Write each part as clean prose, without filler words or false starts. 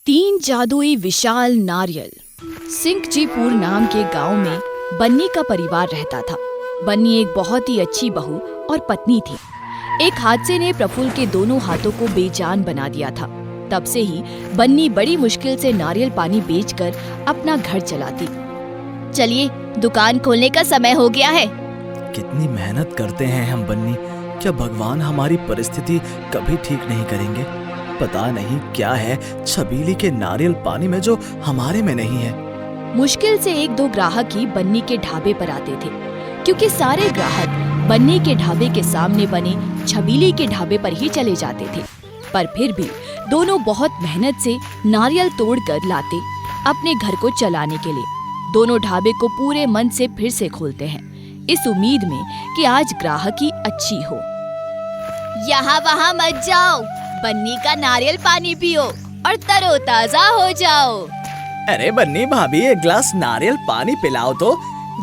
तीन जादुई विशाल नारियल। सिंकजीपुर नाम के गांव में बन्नी का परिवार रहता था। बन्नी एक बहुत ही अच्छी बहू और पत्नी थी। एक हादसे ने प्रफुल्ल के दोनों हाथों को बेजान बना दिया था। तब से ही बन्नी बड़ी मुश्किल से नारियल पानी बेचकर अपना घर चलाती। चलिए, दुकान खोलने का समय हो गया है। कितनी मेहनत करते हैं हम बन्नी, क्या भगवान हमारी परिस्थिति कभी ठीक नहीं करेंगे? पता नहीं क्या है छबीली के नारियल पानी में जो हमारे में नहीं है। मुश्किल से एक दो ग्राहक ही बन्नी के ढाबे पर आते थे, क्योंकि सारे ग्राहक बन्नी के ढाबे के सामने बने छबीली के ढाबे पर ही चले जाते थे। पर फिर भी दोनों बहुत मेहनत से नारियल तोड़कर लाते अपने घर को चलाने के लिए। दोनों ढाबे को पूरे मन से फिर से खोलते हैं, इस उम्मीद में कि आज ग्राहकी अच्छी हो। यहाँ वहाँ मत जाओ, बन्नी का नारियल पानी पियो और तरोताजा हो जाओ। अरे बन्नी भाभी, एक गिलास नारियल पानी पिलाओ तो।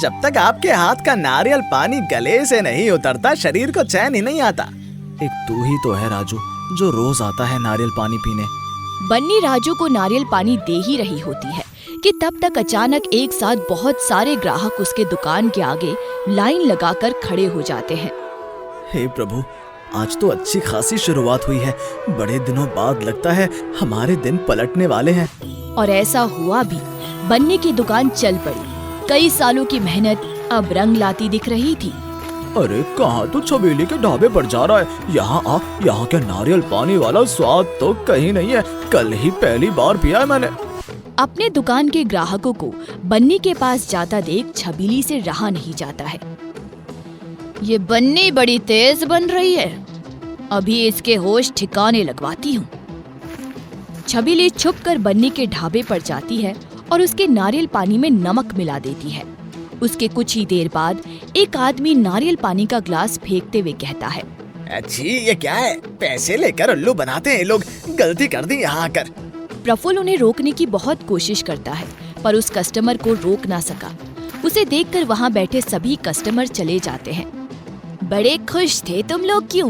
जब तक आपके हाथ का नारियल पानी गले से नहीं उतरता, शरीर को चैन ही नहीं आता। एक तू ही तो है राजू, जो रोज आता है नारियल पानी पीने। बन्नी राजू को नारियल पानी दे ही रही होती है कि तब तक अचानक एक साथ बहुत सारे ग्राहक उसके दुकान के आगे लाइन लगाकर खड़े हो जाते हैं। हे प्रभु, आज तो अच्छी खासी शुरुआत हुई है। बड़े दिनों बाद लगता है हमारे दिन पलटने वाले हैं। और ऐसा हुआ भी। बन्नी की दुकान चल पड़ी। कई सालों की मेहनत अब रंग लाती दिख रही थी। अरे कहाँ तू छबीली के ढाबे पर जा रहा है? यहाँ आ, यहाँ के नारियल पानी वाला स्वाद तो कहीं नहीं है। कल ही पहली बार पिया है मैंने। अपने दुकान के ग्राहकों को बन्नी के पास जाता देख छबीली से रहा नहीं जाता है। ये बन्नी बड़ी तेज बन रही है, अभी इसके होश ठिकाने लगवाती हूँ। छबीली छुपकर बन्नी के ढाबे पर जाती है और उसके नारियल पानी में नमक मिला देती है। उसके कुछ ही देर बाद एक आदमी नारियल पानी का ग्लास फेंकते हुए कहता है, अच्छी ये क्या है? पैसे लेकर उल्लू बनाते हैं लोग। गलती कर दी यहाँ आकर। प्रफुल्ल उन्हें रोकने की बहुत कोशिश करता है, पर उस कस्टमर को रोक ना सका। उसे देखकर वहाँ बैठे सभी कस्टमर चले जाते हैं। बड़े खुश थे तुम लोग, क्यों?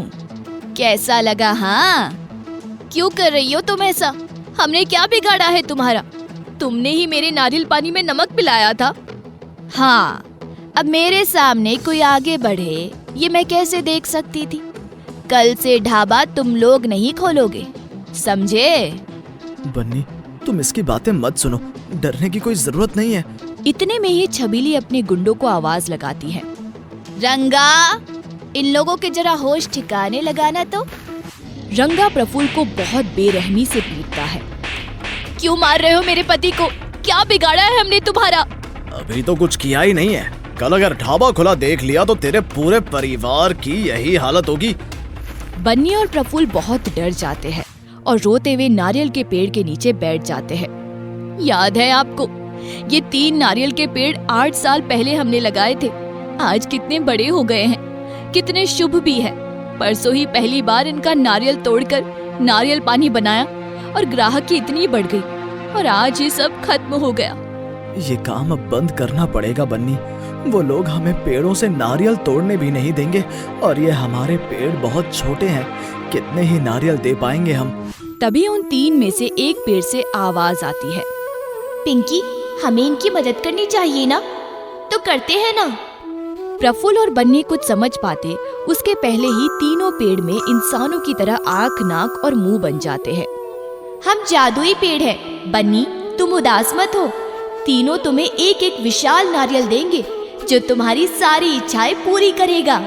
कैसा लगा? हाँ, क्यों कर रही हो तुम ऐसा? हमने क्या बिगाड़ा है तुम्हारा? तुमने ही मेरे नारियल पानी में नमक मिलाया था। हाँ, अब मेरे सामने कोई आगे बढ़े ये मैं कैसे देख सकती थी? कल से ढाबा तुम लोग नहीं खोलोगे, समझे? बन्नी, तुम इसकी बातें मत सुनो, डरने की कोई जरूरत नहीं है। इतने में ही छबीली अपने गुंडों को आवाज लगाती है, रंगा, इन लोगों के जरा होश ठिकाने लगाना तो। रंगा प्रफुल्ल को बहुत बेरहमी से पीटता है। क्यों मार रहे हो मेरे पति को? क्या बिगाड़ा है हमने तुम्हारा? अभी तो कुछ किया ही नहीं है। कल अगर ढाबा खुला देख लिया तो तेरे पूरे परिवार की यही हालत होगी। बन्नी और प्रफुल्ल बहुत डर जाते हैं और रोते हुए नारियल के पेड़ के नीचे बैठ जाते हैं। याद है आपको, ये 3 नारियल के पेड़ 8 साल पहले हमने लगाए थे। आज कितने बड़े हो गए हैं, कितने शुभ भी है। परसों ही पहली बार इनका नारियल तोड़कर नारियल पानी बनाया और ग्राहकी इतनी बढ़ गई, और आज ये सब खत्म हो गया। ये काम अब बंद करना पड़ेगा बन्नी। वो लोग हमें पेड़ों से नारियल तोड़ने भी नहीं देंगे, और ये हमारे पेड़ बहुत छोटे हैं। कितने ही नारियल दे पाएंगे हम? तभी उन 3 में से एक पेड़ से आवाज आती है, पिंकी, हमें इनकी मदद करनी चाहिए ना, तो करते हैं ना। प्रफुल्ल और बन्नी कुछ समझ पाते उसके पहले ही तीनों पेड़ में इंसानों की तरह आँख, नाक और मुंह बन जाते हैं। हम जादुई पेड़ हैं, बन्नी तुम उदास मत हो। तीनों तुम्हें एक एक विशाल नारियल देंगे जो तुम्हारी सारी इच्छाएं पूरी करेगा।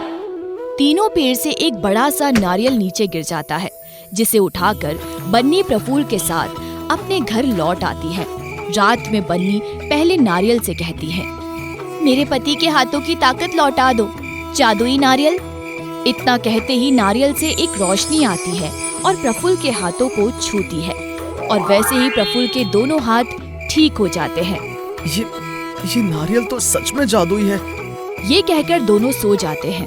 तीनों पेड़ से एक बड़ा सा नारियल नीचे गिर जाता है, जिसे उठाकर बन्नी प्रफुल्ल के साथ अपने घर लौट आती है। रात में बन्नी पहले नारियल से कहती है, मेरे पति के हाथों की ताकत लौटा दो, जादुई नारियल। इतना कहते ही नारियल से एक रोशनी आती है और प्रफुल्ल के हाथों को छूती है, और वैसे ही प्रफुल्ल के दोनों हाथ ठीक हो जाते हैं। ये नारियल तो सच में जादुई है। ये कहकर दोनों सो जाते हैं।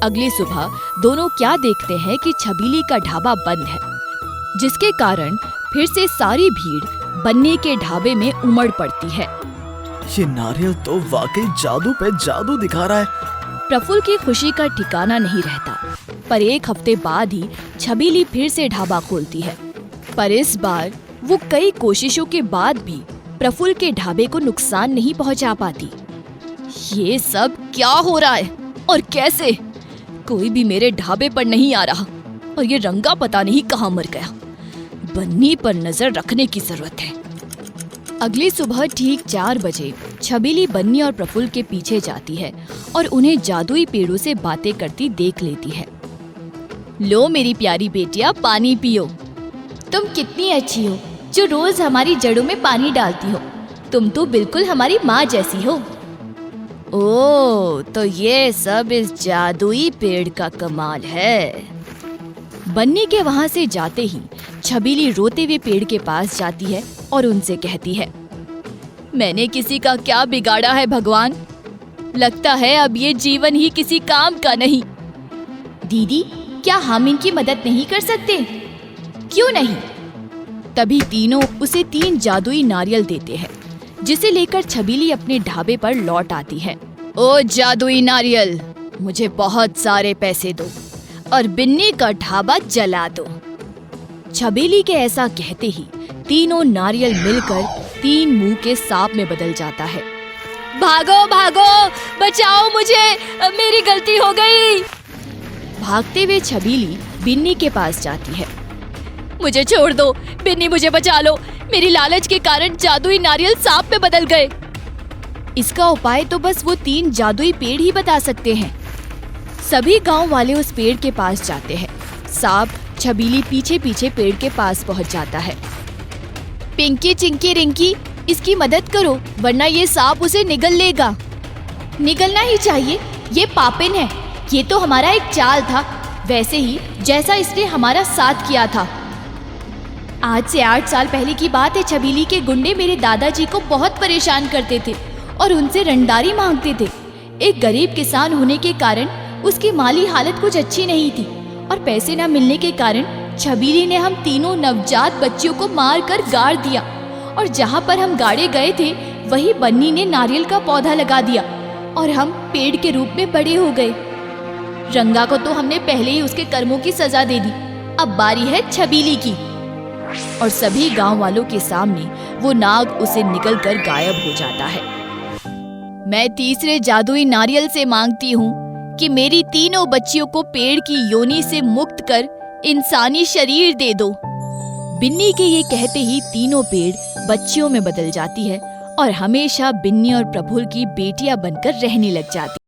अगली सुबह दोनों क्या देखते हैं कि छबीली का ढाबा बंद है, जिसके कारण फिर से सारी भीड़ बन्नी के ढाबे में उमड़ पड़ती है। ये नारियल तो वाकई जादू पे जादू दिखा रहा है। प्रफुल्ल की खुशी का ठिकाना नहीं रहता, पर 1 हफ्ते बाद ही छबीली फिर से ढाबा खोलती है। पर इस बार वो कई कोशिशों के बाद भी प्रफुल्ल के ढाबे को नुकसान नहीं पहुंचा पाती। ये सब क्या हो रहा है और कैसे? कोई भी मेरे ढाबे पर नहीं आ रहा और ये रंगा पता नहीं कहाँ मर गया। बन्नी पर नजर रखने की जरूरत है। अगली सुबह ठीक 4 बजे छबीली बन्नी और प्रफुल्ल के पीछे जाती है और उन्हें जादुई पेड़ों से बातें करती देख लेती है। लो मेरी प्यारी बेटिया, पानी पियो। तुम कितनी अच्छी हो जो रोज हमारी जड़ों में पानी डालती हो। तुम तो बिल्कुल हमारी माँ जैसी हो। ओह, तो ये सब इस जादुई पेड़ का कमाल है। बन्नी के वहां से जाते ही छबीली रोते हुए पेड़ के पास जाती है और उनसे कहती है, मैंने किसी का क्या बिगाड़ा है भगवान? लगता है अब ये जीवन ही किसी काम का नहीं। दीदी, क्या हम इनकी मदद नहीं कर सकते? क्यों नहीं? तभी तीनों उसे 3 जादुई नारियल देते हैं, जिसे लेकर छबीली अपने ढाबे पर लौट आती है। ओ जादुई नारियल, मुझे बहुत सारे पैसे दो और बिन्नी का ढाबा जला दो। छबीली के ऐसा कहते ही तीनों नारियल मिलकर 3 मुंह के सांप में बदल जाता है। भागो भागो, बचाओ मुझे, मेरी गलती हो गई। भागते हुए छबीली बिन्नी के पास जाती है। मुझे छोड़ दो बिन्नी, मुझे बचा लो। मेरी लालच के कारण जादुई नारियल सांप में बदल गए। इसका उपाय तो बस वो 3 जादुई पेड़ ही बता सकते हैं। सभी गांव वाले उस पेड़ के पास जाते हैं। सांप छबीली पीछे पीछे पेड़ के पास पहुंच जाता है। पिंकी, चिंकी, रिंकी, इसकी मदद करो वरना ये सांप उसे निगल लेगा। निगलना ही चाहिए, ये पापिन है। ये तो हमारा एक चाल था, वैसे ही जैसा इसने हमारा साथ किया था। आज से 8 साल पहले की बात है। छबीली के गुंडे मेरे दादाजी को बहुत परेशान करते थे और उनसे रंगदारी मांगते थे। एक गरीब किसान होने के कारण उसकी माली हालत कुछ अच्छी नहीं थी और पैसे न मिलने के कारण छबीली ने हम तीनों नवजात बच्चियों को मार कर गाड़ दिया और जहाँ पर हम गाड़े गए थे वही बन्नी ने नारियल का पौधा लगा दिया और हम पेड़ के रूप में बड़े हो गए। रंगा को तो हमने पहले ही उसके कर्मों की सजा दे दी, अब बारी है छबीली की। और सभी गांव वालों के सामने वो नाग उसे निकल कर गायब हो जाता है। मैं तीसरे जादुई नारियल से मांगती हूँ कि मेरी तीनों बच्चियों को पेड़ की योनि से मुक्त कर इंसानी शरीर दे दो। बिन्नी के ये कहते ही तीनों पेड़ बच्चियों में बदल जाती है और हमेशा बिन्नी और प्रफुल्ल की बेटियां बनकर रहने लग जाती।